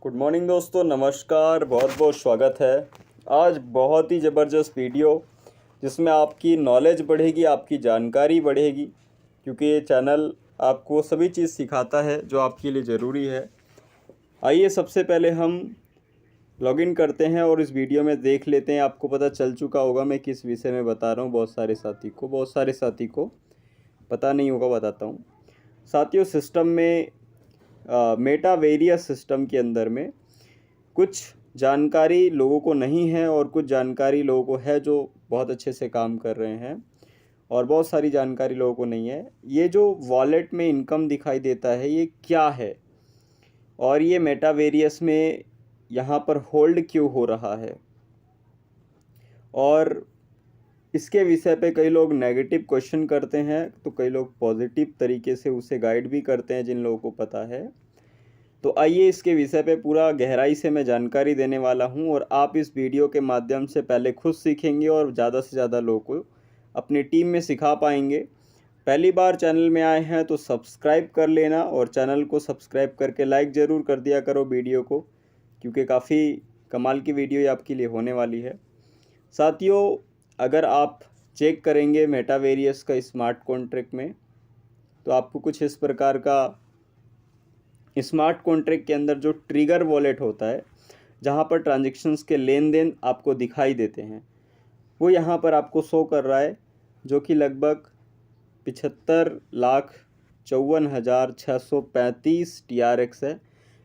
Good morning दोस्तों, नमस्कार, बहुत बहुत स्वागत है। आज बहुत ही ज़बरदस्त वीडियो जिसमें आपकी नॉलेज बढ़ेगी, आपकी जानकारी बढ़ेगी, क्योंकि ये चैनल आपको सभी चीज़ सिखाता है जो आपके लिए ज़रूरी है। आइए सबसे पहले हम लॉगिन करते हैं और इस वीडियो में देख लेते हैं। आपको पता चल चुका होगा मैं किस विषय में बता रहा हूँ। बहुत सारे साथी को पता नहीं होगा, बताता हूँ। साथियों, सिस्टम में मेटावेरियस सिस्टम के अंदर में कुछ जानकारी लोगों को नहीं है और कुछ जानकारी लोगों को है जो बहुत अच्छे से काम कर रहे हैं, और बहुत सारी जानकारी लोगों को नहीं है। ये जो वॉलेट में इनकम दिखाई देता है, ये क्या है और ये मेटावेरियस में यहाँ पर होल्ड क्यों हो रहा है, और इसके विषय पे कई लोग नेगेटिव क्वेश्चन करते हैं तो कई लोग पॉजिटिव तरीके से उसे गाइड भी करते हैं जिन लोगों को पता है। तो आइए इसके विषय पे पूरा गहराई से मैं जानकारी देने वाला हूं, और आप इस वीडियो के माध्यम से पहले खुद सीखेंगे और ज़्यादा से ज़्यादा लोगों को अपनी टीम में सिखा पाएंगे। पहली बार चैनल में आए हैं तो सब्सक्राइब कर लेना, और चैनल को सब्सक्राइब करके लाइक ज़रूर कर दिया करो वीडियो को, क्योंकि काफ़ी कमाल की वीडियो ये आपके लिए होने वाली है। साथियों, अगर आप चेक करेंगे मेटावेरियस का स्मार्ट कॉन्ट्रैक्ट में, तो आपको कुछ इस प्रकार का स्मार्ट कॉन्ट्रैक्ट के अंदर जो ट्रिगर वॉलेट होता है, जहां पर ट्रांजैक्शंस के लेन देन आपको दिखाई देते हैं, वो यहाँ पर आपको शो कर रहा है, जो कि लगभग 75,54,635 TRX है,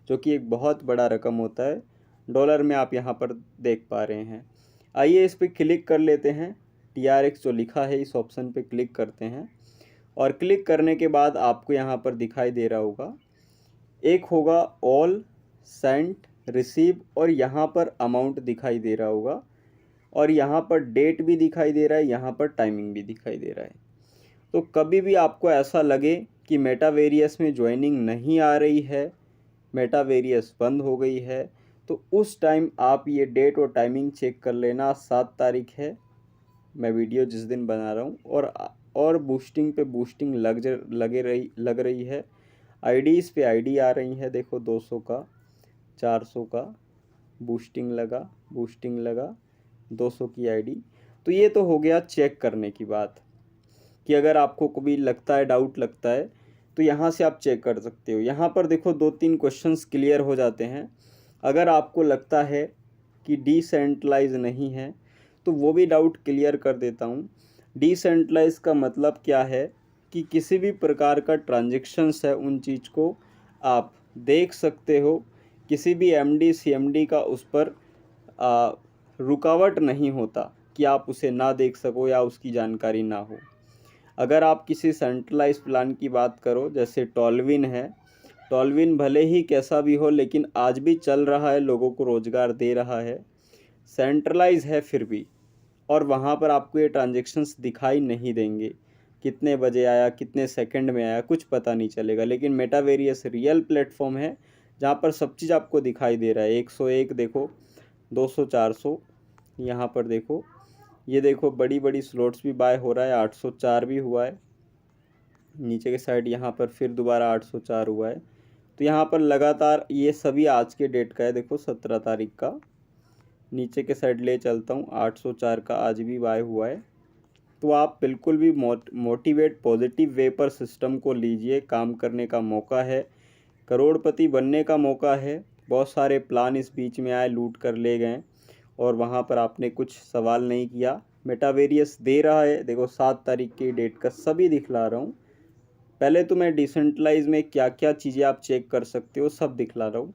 जो कि एक बहुत बड़ा रकम होता है। डॉलर में आप यहाँ पर देख पा रहे हैं। आइए इस पर क्लिक कर लेते हैं। TRX जो लिखा है इस ऑप्शन पे क्लिक करते हैं, और क्लिक करने के बाद आपको यहाँ पर दिखाई दे रहा होगा, एक होगा ऑल, सेंट, रिसीव, और यहाँ पर अमाउंट दिखाई दे रहा होगा, और यहाँ पर डेट भी दिखाई दे रहा है, यहाँ पर टाइमिंग भी दिखाई दे रहा है। तो कभी भी आपको ऐसा लगे कि मेटावेरियस में ज्वाइनिंग नहीं आ रही है, मेटावेरियस बंद हो गई है, तो उस टाइम आप ये डेट और टाइमिंग चेक कर लेना। 7 तारीख है मैं वीडियो जिस दिन बना रहा हूँ, और बूस्टिंग पे बूस्टिंग लग रही है। आईडीज़ पे आईडी आ रही है, देखो 200 का, 400 का बूस्टिंग लगा 200 की आईडी। तो ये तो हो गया चेक करने की बात, कि अगर आपको कभी लगता है, डाउट लगता है, तो यहाँ से आप चेक कर सकते हो। यहाँ पर देखो 2-3 क्वेश्चंस क्लियर हो जाते हैं। अगर आपको लगता है कि डिसेंट्रलाइज नहीं है, तो वो भी डाउट क्लियर कर देता हूँ। डिसेंट्रलाइज का मतलब क्या है कि किसी भी प्रकार का ट्रांजैक्शंस है, उन चीज़ को आप देख सकते हो। किसी भी एमडी सीएमडी का उस पर रुकावट नहीं होता कि आप उसे ना देख सको या उसकी जानकारी ना हो। अगर आप किसी सेंट्रलाइज प्लान की बात करो, जैसे टॉलविन है, टॉलविन भले ही कैसा भी हो लेकिन आज भी चल रहा है, लोगों को रोज़गार दे रहा है, सेंट्रलाइज है फिर भी, और वहाँ पर आपको ये ट्रांजैक्शंस दिखाई नहीं देंगे। कितने बजे आया, कितने सेकंड में आया, कुछ पता नहीं चलेगा। लेकिन मेटावेरियस रियल प्लेटफॉर्म है जहाँ पर सब चीज़ आपको दिखाई दे रहा है। 101 देखो, 200, 400, यहाँ पर देखो, ये देखो बड़ी बड़ी स्लॉट्स भी बाय हो रहा है। 804 भी हुआ है नीचे के साइड, यहाँ पर फिर दोबारा 804 हुआ है। तो यहाँ पर लगातार, ये सभी आज के डेट का है, देखो 17 तारीख का। नीचे के साइड ले चलता हूँ, 804 का आज भी बाय हुआ है। तो आप बिल्कुल भी मोटिवेट पॉजिटिव वे पर सिस्टम को लीजिए। काम करने का मौका है, करोड़पति बनने का मौका है। बहुत सारे प्लान इस बीच में आए, लूट कर ले गए, और वहाँ पर आपने कुछ सवाल नहीं किया। मेटावेरियस दे रहा है, देखो 7 तारीख की डेट का सभी दिखला रहा हूँ। पहले तो मैं डिसेंट्रलाइज में क्या क्या चीज़ें आप चेक कर सकते हो सब दिखला रहा हूँ,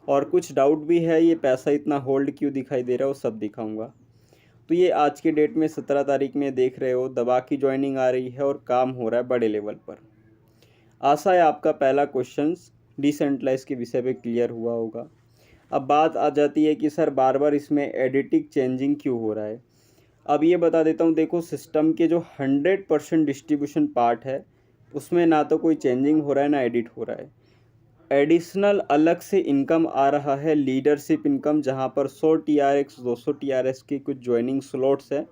और कुछ डाउट भी है, ये पैसा इतना होल्ड क्यों दिखाई दे रहा है, वो सब दिखाऊंगा। तो ये आज के डेट में 17 तारीख में देख रहे हो, दबा की ज्वाइनिंग आ रही है और काम हो रहा है बड़े लेवल पर। आशा है आपका पहला क्वेश्चन डिसेंट्रलाइज के विषय पे क्लियर हुआ होगा। अब बात आ जाती है कि सर बार बार इसमें एडिटिंग चेंजिंग क्यों हो रहा है। अब ये बता देता हूँ, देखो सिस्टम के जो 100% डिस्ट्रीब्यूशन पार्ट है, उसमें ना तो कोई चेंजिंग हो रहा है ना एडिट हो रहा है। एडिशनल अलग से इनकम आ रहा है, लीडरशिप इनकम, जहां पर 100 TRX 200 TRX की कुछ ज्वाइनिंग स्लॉट्स है,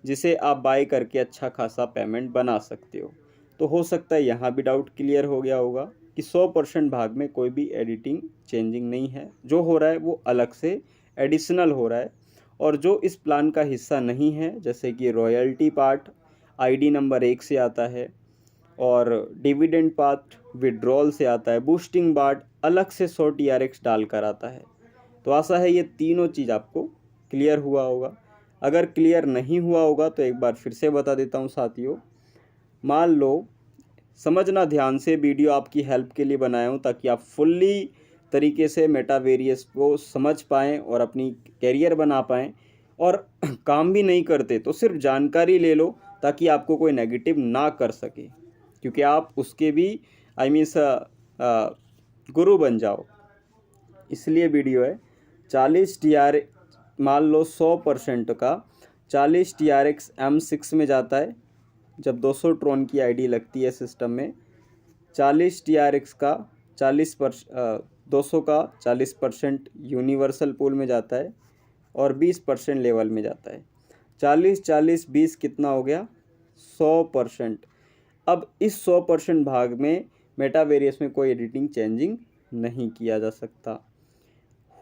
जिसे आप बाय करके अच्छा खासा पेमेंट बना सकते हो। तो हो सकता है यहाँ भी डाउट क्लियर हो गया होगा कि 100% भाग में कोई भी एडिटिंग चेंजिंग नहीं है, जो हो रहा है वो अलग से एडिशनल हो रहा है। और जो इस प्लान का हिस्सा नहीं है, जैसे कि रॉयल्टी पार्ट आईडी नंबर 1 से आता है, और डिविडेंड पार्ट विड्रॉल से आता है, बूस्टिंग पार्ट अलग से 100 TRX डालकर आता है। तो आशा है ये तीनों चीज़ आपको क्लियर हुआ होगा। अगर क्लियर नहीं हुआ होगा तो एक बार फिर से बता देता हूँ साथियों। मान लो, समझना ध्यान से, वीडियो आपकी हेल्प के लिए बनाया हूँ ताकि आप फुल्ली तरीके से मेटावेरियस को समझ पाएँ और अपनी कैरियर बना पाएँ। और काम भी नहीं करते तो सिर्फ जानकारी ले लो ताकि आपको कोई नेगेटिव ना कर सके, क्योंकि आप उसके भी गुरु बन जाओ। इसलिए वीडियो है। 40 TR, मान लो 100% का 40 TRX M6 में जाता है जब 200 ट्रॉन की आईडी लगती है सिस्टम में। 40 TRX का 200 का 40% यूनिवर्सल पूल में जाता है और 20% लेवल में जाता है। 40 40 20 कितना हो गया? 100%। अब इस 100% भाग में मेटावेरियस में कोई एडिटिंग चेंजिंग नहीं किया जा सकता।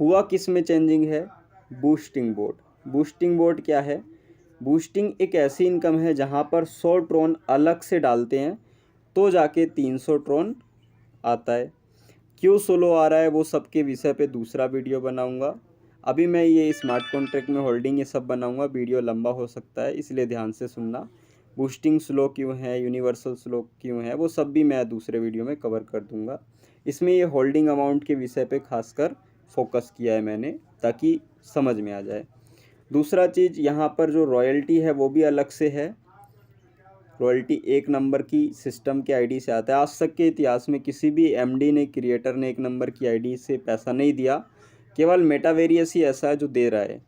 हुआ किस में चेंजिंग है? Boosting board. बूस्टिंग बोर्ड क्या है? बूस्टिंग एक ऐसी इनकम है जहां पर 100 ट्रॉन अलग से डालते हैं तो जाके 300 ट्रॉन आता है। क्यों सोलो आ रहा है वो सब के विषय पे दूसरा वीडियो बनाऊंगा। अभी मैं ये स्मार्ट कॉन्ट्रैक्ट में होल्डिंग ये सब बनाऊंगा, वीडियो लंबा हो सकता है इसलिए ध्यान से सुनना। बूस्टिंग स्लो क्यों है, यूनिवर्सल स्लो क्यों है, वो सब भी मैं दूसरे वीडियो में कवर कर दूंगा। इसमें ये होल्डिंग अमाउंट के विषय पे खासकर फोकस किया है मैंने ताकि समझ में आ जाए। दूसरा चीज़, यहाँ पर जो रॉयल्टी है वो भी अलग से है। रॉयल्टी 1 नंबर की सिस्टम के आईडी से आता है। आज तक के इतिहास में किसी भी एमडी ने, क्रिएटर ने 1 नंबर की आईडी से पैसा नहीं दिया, केवल मेटावेरियस ही ऐसा है जो दे रहा है।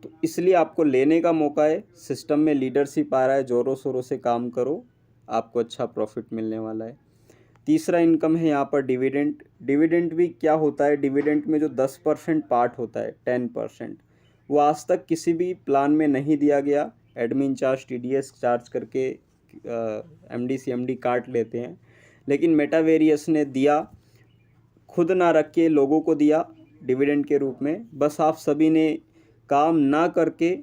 तो इसलिए आपको लेने का मौका है। सिस्टम में लीडरशिप आ रहा है, ज़ोरों शोरों से काम करो, आपको अच्छा प्रॉफिट मिलने वाला है। तीसरा इनकम है यहाँ पर डिविडेंड। डिविडेंड भी क्या होता है? डिविडेंड में जो 10% पार्ट होता है, 10%, वो आज तक किसी भी प्लान में नहीं दिया गया। एडमिन चार्ज, TDS चार्ज करके MD CMD काट लेते हैं, लेकिन मेटावेरियस ने दिया, खुद ना रख के लोगों को दिया डिविडेंड के रूप में। बस आप सभी ने काम ना करके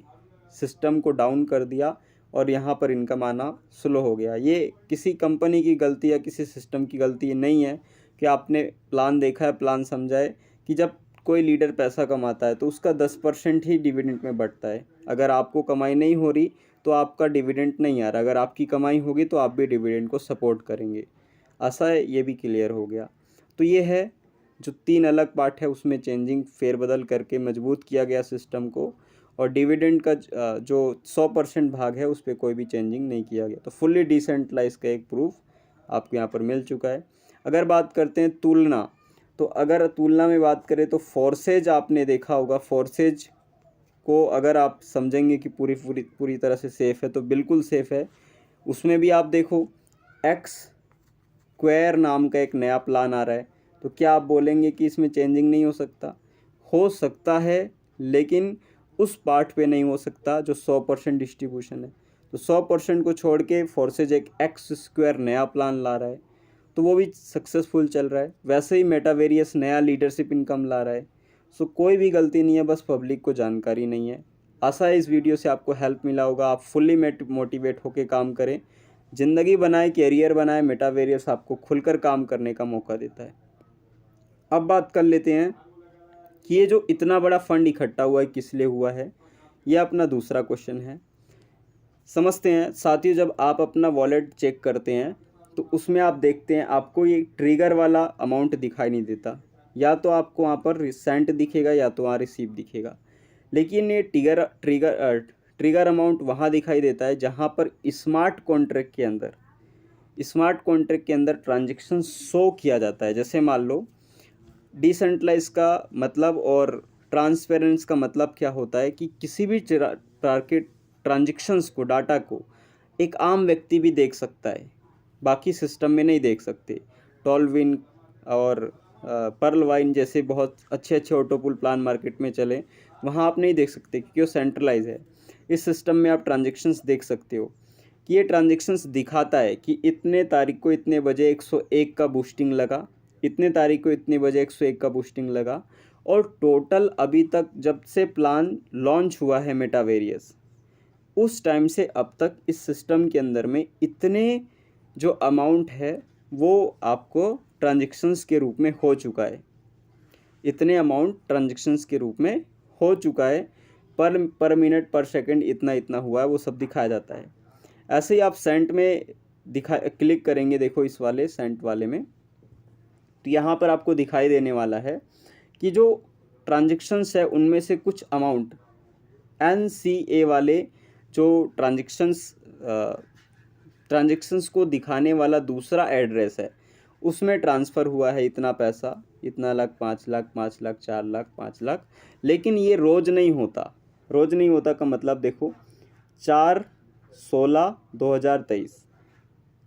सिस्टम को डाउन कर दिया और यहाँ पर इनकम आना स्लो हो गया। ये किसी कंपनी की गलती या किसी सिस्टम की गलती नहीं है कि आपने प्लान देखा है, प्लान समझा है कि जब कोई लीडर पैसा कमाता है तो उसका 10% ही डिविडेंड में बढ़ता है। अगर आपको कमाई नहीं हो रही तो आपका डिविडेंड नहीं आ रहा, अगर आपकी कमाई होगी तो आप भी डिविडेंड को सपोर्ट करेंगे। आशा है ये भी क्लियर हो गया। तो ये है जो 3 अलग पार्ट है, उसमें चेंजिंग फेरबदल करके मजबूत किया गया सिस्टम को। और डिविडेंड का जो 100% भाग है उस पर कोई भी चेंजिंग नहीं किया गया। तो फुल्ली डिसेंट्रलाइज का एक प्रूफ आपको यहाँ पर मिल चुका है। अगर बात करते हैं तुलना, तो अगर तुलना में बात करें तो फोर्सेज आपने देखा होगा। फोर्सेज को अगर आप समझेंगे कि पूरी तरह से सेफ़ है तो बिल्कुल सेफ़ है। उसमें भी आप देखो, एक्स स्क्वायर नाम का एक नया प्लान आ रहा है। तो क्या आप बोलेंगे कि इसमें चेंजिंग नहीं हो सकता है, लेकिन उस पार्ट पे नहीं हो सकता जो 100% डिस्ट्रीब्यूशन है। तो 100% को छोड़ के फोर्सेज एक एक्स स्क्वायर नया प्लान ला रहा है, तो वो भी सक्सेसफुल चल रहा है। वैसे ही मेटावेरियस नया लीडरशिप इनकम ला रहा है। सो कोई भी गलती नहीं है, बस पब्लिक को जानकारी नहीं है। आशा है इस वीडियो से आपको हेल्प मिला होगा, आप फुल्ली मोटिवेट होकर काम करें, ज़िंदगी बनाए, कैरियर बनाए। मेटावेरियस आपको खुलकर काम करने का मौका देता है। अब बात कर लेते हैं कि ये जो इतना बड़ा फंड इकट्ठा हुआ है किस लिए हुआ है, यह अपना दूसरा क्वेश्चन है। समझते हैं साथियों, जब आप अपना वॉलेट चेक करते हैं तो उसमें आप देखते हैं आपको ये ट्रिगर वाला अमाउंट दिखाई नहीं देता। या तो आपको वहाँ पर रिसेंट दिखेगा या तो वहाँ रिसीव दिखेगा, लेकिन ये ट्रिगर अमाउंट वहाँ दिखाई देता है जहाँ पर स्मार्ट कॉन्ट्रैक्ट के अंदर ट्रांजेक्शन शो किया जाता है। जैसे मान लो, डिसेंट्रलाइज का मतलब और ट्रांसपेरेंस का मतलब क्या होता है कि किसी भी प्रकार के ट्रांजेक्शन्स को, डाटा को एक आम व्यक्ति भी देख सकता है, बाकी सिस्टम में नहीं देख सकते। टॉलविन और पर्ल वाइन जैसे बहुत अच्छे ऑटोपूल प्लान मार्केट में चले, वहाँ आप नहीं देख सकते क्योंकि वो सेंट्रलाइज है। इस सिस्टम में आप ट्रांजेक्शन्स देख सकते हो कि ये ट्रांजेक्शन्स दिखाता है कि इतने तारीख को इतने बजे 101 का बूस्टिंग लगा, इतने तारीख को इतने बजे 101 का बूस्टिंग लगा। और टोटल अभी तक जब से प्लान लॉन्च हुआ है मेटावेरियस, उस टाइम से अब तक इस सिस्टम के अंदर में इतने जो अमाउंट है वो आपको ट्रांजेक्शन्स के रूप में हो चुका है, इतने अमाउंट ट्रांजेक्शन्स के रूप में हो चुका है। पर मिनट पर सेकंड इतना इतना हुआ है वो सब दिखाया जाता है। ऐसे ही आप सेंट में क्लिक करेंगे, देखो इस वाले सेंट वाले में, तो यहाँ पर आपको दिखाई देने वाला है कि जो ट्रांजेक्शन्स है उनमें से कुछ अमाउंट NCA वाले जो ट्रांजेक्शन्स को दिखाने वाला दूसरा एड्रेस है उसमें ट्रांसफ़र हुआ है इतना पैसा, इतना लाख, 5 लाख, 5 लाख, 4 लाख, 5 लाख। लेकिन ये रोज़ नहीं होता। रोज़ नहीं होता का मतलब देखो, 4/16/2023,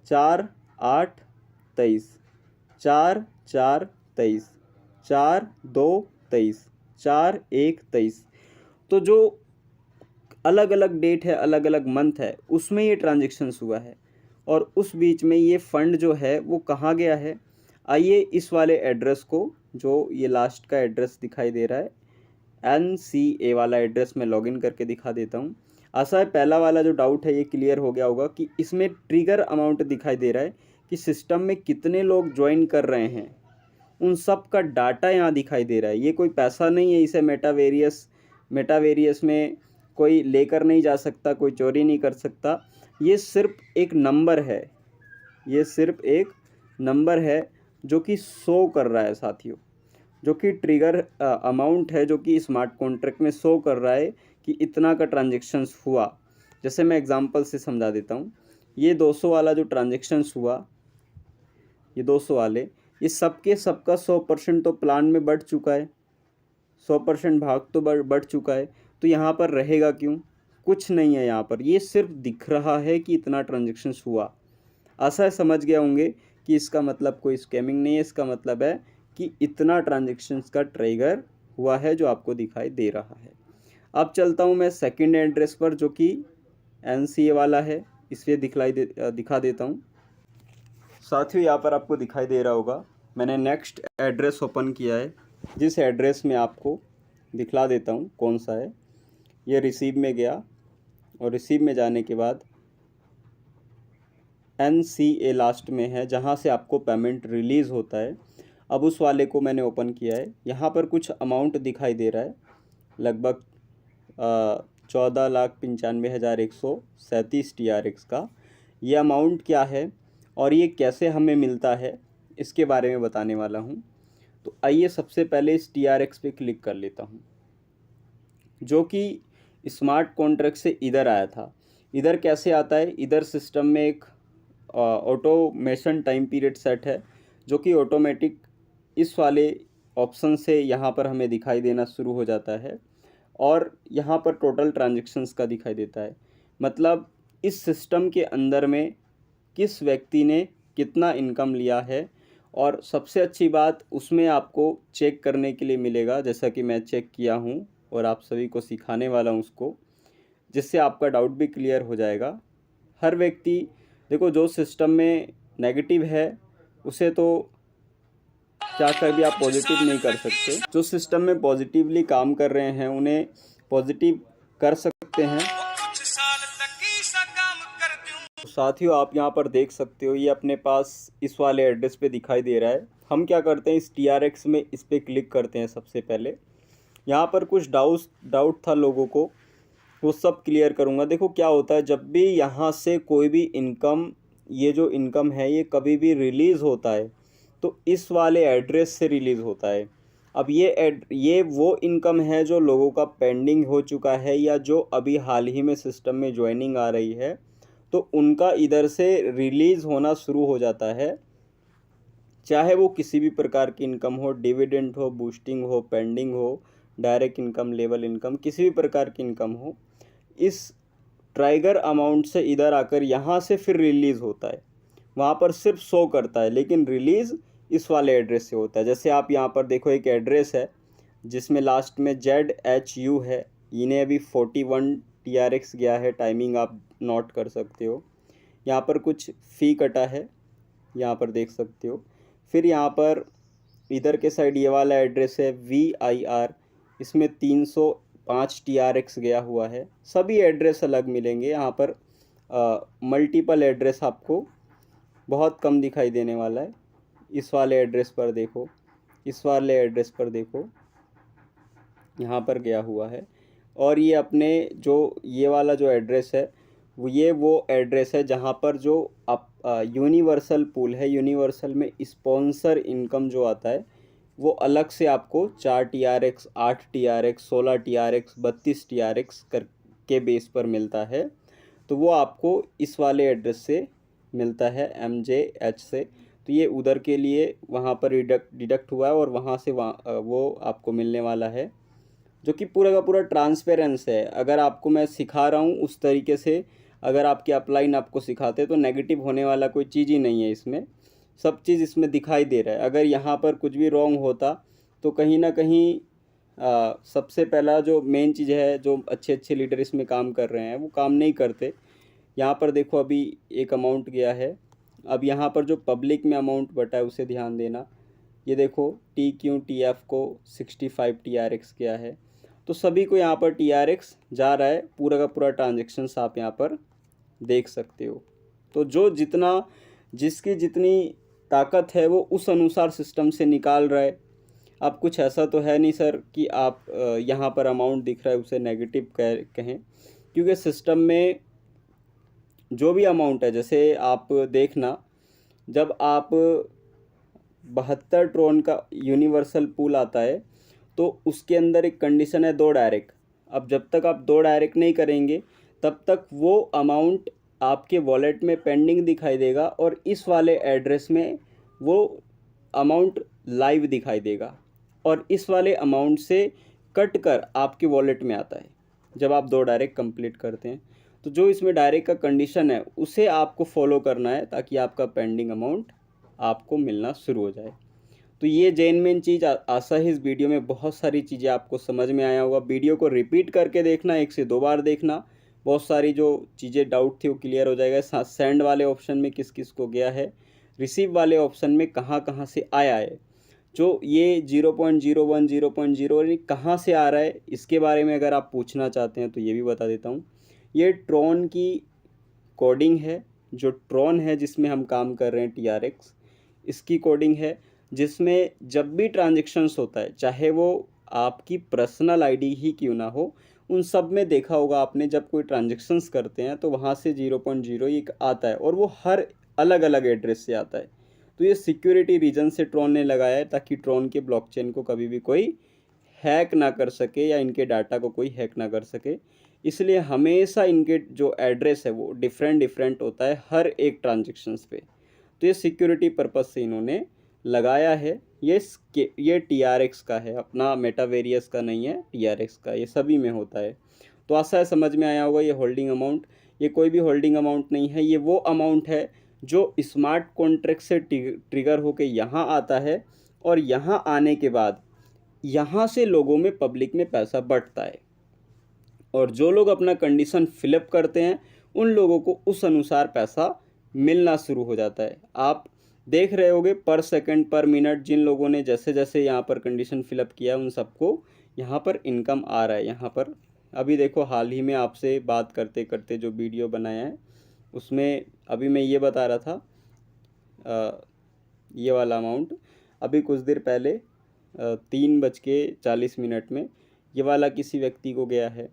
4/8/23, 4/4/23, 4/2/23, 4/1/23। तो जो अलग अलग डेट है, अलग अलग मंथ है, उसमें ये ट्रांजेक्शन्स हुआ है। और उस बीच में ये फ़ंड जो है वो कहाँ गया है, आइए इस वाले एड्रेस को, जो ये लास्ट का एड्रेस दिखाई दे रहा है NCA वाला एड्रेस, मैं लॉगिन करके दिखा देता हूँ। आशा है पहला वाला जो डाउट है ये क्लियर हो गया होगा कि इसमें ट्रिगर अमाउंट दिखाई दे रहा है कि सिस्टम में कितने लोग ज्वाइन कर रहे हैं, उन सब का डाटा यहाँ दिखाई दे रहा है। ये कोई पैसा नहीं है, इसे मेटावेरियस में कोई लेकर नहीं जा सकता, कोई चोरी नहीं कर सकता। ये सिर्फ एक नंबर है, ये सिर्फ एक नंबर है जो कि शो कर रहा है साथियों, जो कि ट्रिगर अमाउंट है, जो कि स्मार्ट कॉन्ट्रैक्ट में शो कर रहा है कि इतना का ट्रांजेक्शन्स हुआ। जैसे मैं एग्जांपल से समझा देता हूँ, ये 200 वाला जो ट्रांजेक्शन्स हुआ, ये 200 वाले, ये सबके सबका 100% तो प्लान में बढ़ चुका है, 100% भाग तो बढ़ चुका है। तो यहाँ पर रहेगा क्यों, कुछ नहीं है यहाँ पर, ये सिर्फ दिख रहा है कि इतना ट्रांजेक्शन्स हुआ। आशा है समझ गए होंगे कि इसका मतलब कोई स्कैमिंग नहीं है, इसका मतलब है कि इतना ट्रांजेक्शन्स का ट्रिगर हुआ है जो आपको दिखाई दे रहा है। अब चलता हूँ मैं सेकंड एड्रेस पर जो कि NCA वाला है, इसलिए दिखा देता हूँ। साथियों यहाँ पर आपको दिखाई दे रहा होगा, मैंने नेक्स्ट एड्रेस ओपन किया है, जिस एड्रेस में आपको दिखला देता हूँ कौन सा है। ये रिसीव में गया और रिसीव में जाने के बाद NCA लास्ट में है, जहाँ से आपको पेमेंट रिलीज़ होता है। अब उस वाले को मैंने ओपन किया है। यहाँ पर कुछ अमाउंट दिखाई दे रहा है, लगभग 14,95,137 TRX का। ये अमाउंट क्या है और ये कैसे हमें मिलता है, इसके बारे में बताने वाला हूँ। तो आइए सबसे पहले इस TRX पे क्लिक कर लेता हूँ, जो कि स्मार्ट कॉन्ट्रैक्ट से इधर आया था। इधर कैसे आता है, इधर सिस्टम में एक ऑटोमेशन टाइम पीरियड सेट है, जो कि ऑटोमेटिक इस वाले ऑप्शन से यहाँ पर हमें दिखाई देना शुरू हो जाता है। और यहाँ पर टोटल ट्रांजेक्शन्स का दिखाई देता है, मतलब इस सिस्टम के अंदर में किस व्यक्ति ने कितना इनकम लिया है। और सबसे अच्छी बात, उसमें आपको चेक करने के लिए मिलेगा, जैसा कि मैं चेक किया हूँ और आप सभी को सिखाने वाला हूँ उसको, जिससे आपका डाउट भी क्लियर हो जाएगा। हर व्यक्ति, देखो जो सिस्टम में नेगेटिव है उसे तो क्या कर भी आप पॉजिटिव नहीं कर सकते, जो सिस्टम में पॉजिटिवली काम कर रहे हैं उन्हें पॉजिटिव कर सकते हैं। तो साथियों आप यहाँ पर देख सकते हो, ये अपने पास इस वाले एड्रेस पे दिखाई दे रहा है। हम क्या करते हैं, इस TRX में इस पर क्लिक करते हैं। सबसे पहले यहाँ पर कुछ डाउट था लोगों को, वो सब क्लियर करूँगा। देखो क्या होता है, जब भी यहाँ से कोई भी इनकम, ये जो इनकम है ये कभी भी रिलीज़ होता है तो इस वाले एड्रेस से रिलीज़ होता है। अब ये वो इनकम है जो लोगों का पेंडिंग हो चुका है या जो अभी हाल ही में सिस्टम में ज्वाइनिंग आ रही है, तो उनका इधर से रिलीज़ होना शुरू हो जाता है। चाहे वो किसी भी प्रकार की इनकम हो, डिविडेंड हो, बूस्टिंग हो, पेंडिंग हो, डायरेक्ट इनकम, लेवल इनकम, किसी भी प्रकार की इनकम हो, इस ट्राइगर अमाउंट से इधर आकर यहाँ से फिर रिलीज़ होता है। वहाँ पर सिर्फ शो करता है, लेकिन रिलीज़ इस वाले एड्रेस से होता है। जैसे आप यहाँ पर देखो, एक एड्रेस है जिसमें लास्ट में ZHU है, इन्हें अभी 41 TRX गया है। टाइमिंग आप नोट कर सकते हो। यहाँ पर कुछ फ़ी कटा है, यहाँ पर देख सकते हो। फिर यहाँ पर इधर के साइड ये वाला एड्रेस है VIR, इसमें 305 TRX गया हुआ है। सभी एड्रेस अलग मिलेंगे यहाँ पर। मल्टीपल एड्रेस आपको बहुत कम दिखाई देने वाला है। इस वाले एड्रेस पर देखो, इस वाले एड्रेस पर देखो, यहाँ पर गया हुआ है। और ये अपने जो ये वाला जो एड्रेस है वो एड्रेस है जहाँ पर जो आप यूनिवर्सल पूल है, यूनिवर्सल में स्पॉन्सर इनकम जो आता है वो अलग से आपको 4 TRX, 8 TRX, 16 TRX, 32 TRX कर के बेस पर मिलता है। तो वो आपको इस वाले एड्रेस से मिलता है, MJH से। तो ये उधर के लिए वहाँ पर डिडक्ट हुआ है और वहाँ से वो आपको मिलने वाला है, जो कि पूरा का पूरा ट्रांसपेरेंस है। अगर आपको मैं सिखा रहा हूँ उस तरीके से, अगर आपके अपलाइन आपको सिखाते तो नेगेटिव होने वाला कोई चीज़ ही नहीं है इसमें। सब चीज़ इसमें दिखाई दे रहा है। अगर यहाँ पर कुछ भी रॉन्ग होता तो कहीं ना कहीं सबसे पहला जो मेन चीज़ है, जो अच्छे अच्छे लीडर इसमें काम कर रहे हैं वो काम नहीं करते। यहाँ पर देखो अभी एक अमाउंट गया है। अब यहाँ पर जो पब्लिक में अमाउंट बटा है उसे ध्यान देना। ये देखो TQTF को 65 TRX गया है। तो सभी को यहाँ पर TRX जा रहा है। पूरा का पूरा ट्रांजेक्शन्स आप यहाँ पर देख सकते हो। तो जो जितना जिसकी जितनी ताकत है वो उस अनुसार सिस्टम से निकाल रहा है। अब कुछ ऐसा तो है नहीं सर कि आप यहाँ पर अमाउंट दिख रहा है उसे नेगेटिव कहें, क्योंकि सिस्टम में जो भी अमाउंट है, जैसे आप देखना जब आप 72 ट्रोन का यूनिवर्सल पूल आता है तो उसके अंदर एक कंडीशन है 2 डायरेक्ट। अब जब तक आप 2 डायरेक्ट नहीं करेंगे तब तक वो अमाउंट आपके वॉलेट में पेंडिंग दिखाई देगा और इस वाले एड्रेस में वो अमाउंट लाइव दिखाई देगा और इस वाले अमाउंट से कट कर आपके वॉलेट में आता है जब आप 2 डायरेक्ट कंप्लीट करते हैं। तो जो इसमें डायरेक्ट का कंडीशन है उसे आपको फॉलो करना है ताकि आपका पेंडिंग अमाउंट आपको मिलना शुरू हो जाए। तो ये जेन मेन चीज़ आशा है इस वीडियो में बहुत सारी चीज़ें आपको समझ में आया होगा। वीडियो को रिपीट करके देखना, 1 से 2 बार देखना, बहुत सारी जो चीज़ें डाउट थी वो क्लियर हो जाएगा। सेंड वाले ऑप्शन में किस किस को गया है, रिसीव वाले ऑप्शन में कहाँ कहाँ से आया है, जो ये 0.01 0.0 कहाँ से आ रहा है, इसके बारे में अगर आप पूछना चाहते हैं तो ये भी बता देता हूँ। ये ट्रॉन की कोडिंग है, जो ट्रॉन है जिसमें हम काम कर रहे हैं TRX, इसकी कोडिंग है जिसमें जब भी ट्रांजेक्शन्स होता है, चाहे वो आपकी पर्सनल आईडी ही क्यों ना हो, उन सब में देखा होगा आपने जब कोई ट्रांजेक्शन्स करते हैं तो वहाँ से 0.0 एक आता है और वो हर अलग अलग एड्रेस से आता है। तो ये सिक्योरिटी रीजन से ट्रॉन ने लगाया है ताकि ट्रॉन के ब्लॉकचेन को कभी भी कोई हैक ना कर सके या इनके डाटा को कोई हैक ना कर सके। इसलिए हमेशा इनके जो एड्रेस है वो डिफरेंट होता है हर एक ट्रांजेक्शन्स पे। तो ये सिक्योरिटी पर्पज़ से इन्होंने लगाया है। ये TRX का है, अपना मेटावेरियस का नहीं है, TRX का। ये सभी में होता है। तो आशा है समझ में आया होगा। ये होल्डिंग अमाउंट, ये कोई भी होल्डिंग अमाउंट नहीं है, ये वो अमाउंट है जो स्मार्ट कॉन्ट्रैक्ट से ट्रिगर होके यहाँ आता है और यहाँ आने के बाद यहाँ से लोगों में, पब्लिक में पैसा बंटता है और जो लोग अपना कंडीशन फिलअप करते हैं उन लोगों को उस अनुसार पैसा मिलना शुरू हो जाता है। आप देख रहे होगे पर सेकंड पर मिनट जिन लोगों ने जैसे जैसे यहाँ पर कंडीशन फिलअप किया उन सबको यहाँ पर इनकम आ रहा है। यहाँ पर अभी देखो हाल ही में आपसे बात करते करते जो वीडियो बनाया है उसमें अभी मैं ये बता रहा था, ये वाला अमाउंट अभी कुछ देर पहले 3:40 में ये वाला किसी व्यक्ति को गया है।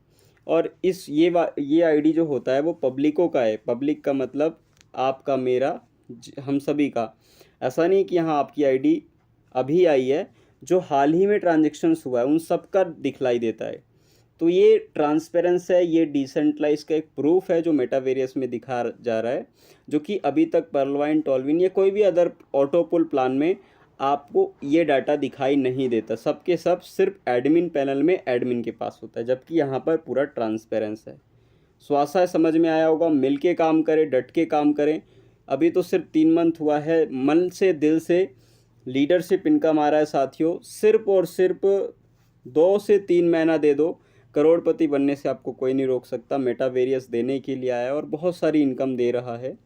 और ये आईडी जो होता है वो पब्लिकों का है। पब्लिक का मतलब आपका, मेरा, हम सभी का। ऐसा नहीं कि यहाँ आपकी आईडी अभी आई है, जो हाल ही में ट्रांजेक्शन्स हुआ है उन सब का दिखलाई देता है। तो ये ट्रांसपेरेंस है, ये डिसेंट्रलाइज का एक प्रूफ है जो मेटावेरियस में दिखा जा रहा है, जो कि अभी तक पर्लवाइन, टॉलविन या कोई भी अदर ऑटोपुल प्लान में आपको ये डाटा दिखाई नहीं देता। सबके सब सिर्फ एडमिन पैनल में एडमिन के पास होता है, जबकि यहाँ पर पूरा ट्रांसपेरेंस है। सो आशा है समझ में आया होगा। मिल के काम करें, डट के काम करें। अभी तो सिर्फ 3 मंथ हुआ है, मन से दिल से लीडरशिप इनकम आ रहा है साथियों। सिर्फ और सिर्फ 2 से 3 महीना दे दो, करोड़पति बनने से आपको कोई नहीं रोक सकता। मेटावेरियस देने के लिए आया और बहुत सारी इनकम दे रहा है।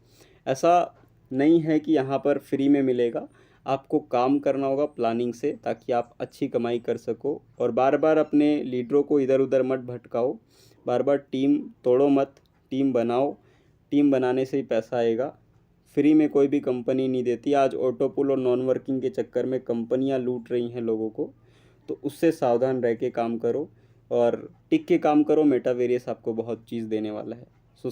ऐसा नहीं है कि यहाँ पर फ्री में मिलेगा। आपको काम करना होगा प्लानिंग से, ताकि आप अच्छी कमाई कर सको। और बार बार अपने लीडरों को इधर उधर मत भटकाओ, बार बार टीम तोड़ो मत, टीम बनाओ। टीम बनाने से ही पैसा आएगा। फ्री में कोई भी कंपनी नहीं देती। आज ऑटो पुल और नॉन वर्किंग के चक्कर में कंपनियां लूट रही हैं लोगों को, तो उससे सावधान रह के काम करो और टिक के काम करो। मेटावेरियस आपको बहुत चीज़ देने वाला है। So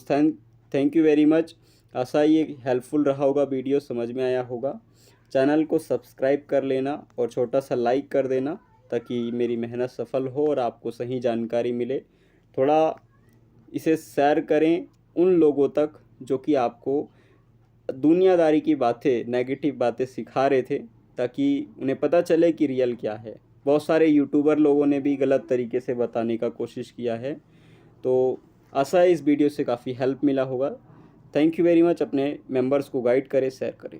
thank you very much. आशा ये हेल्पफुल रहा होगा, वीडियो समझ में आया होगा। चैनल को सब्सक्राइब कर लेना और छोटा सा लाइक कर देना, ताकि मेरी मेहनत सफल हो और आपको सही जानकारी मिले। थोड़ा इसे शेयर करें उन लोगों तक जो कि आपको दुनियादारी की बातें, नेगेटिव बातें सिखा रहे थे, ताकि उन्हें पता चले कि रियल क्या है। बहुत सारे यूट्यूबर लोगों ने भी गलत तरीके से बताने का कोशिश किया है। तो आशा है इस वीडियो से काफ़ी हेल्प मिला होगा। Thank you very much. अपने मेंबर्स को गाइड करें, शेयर करें।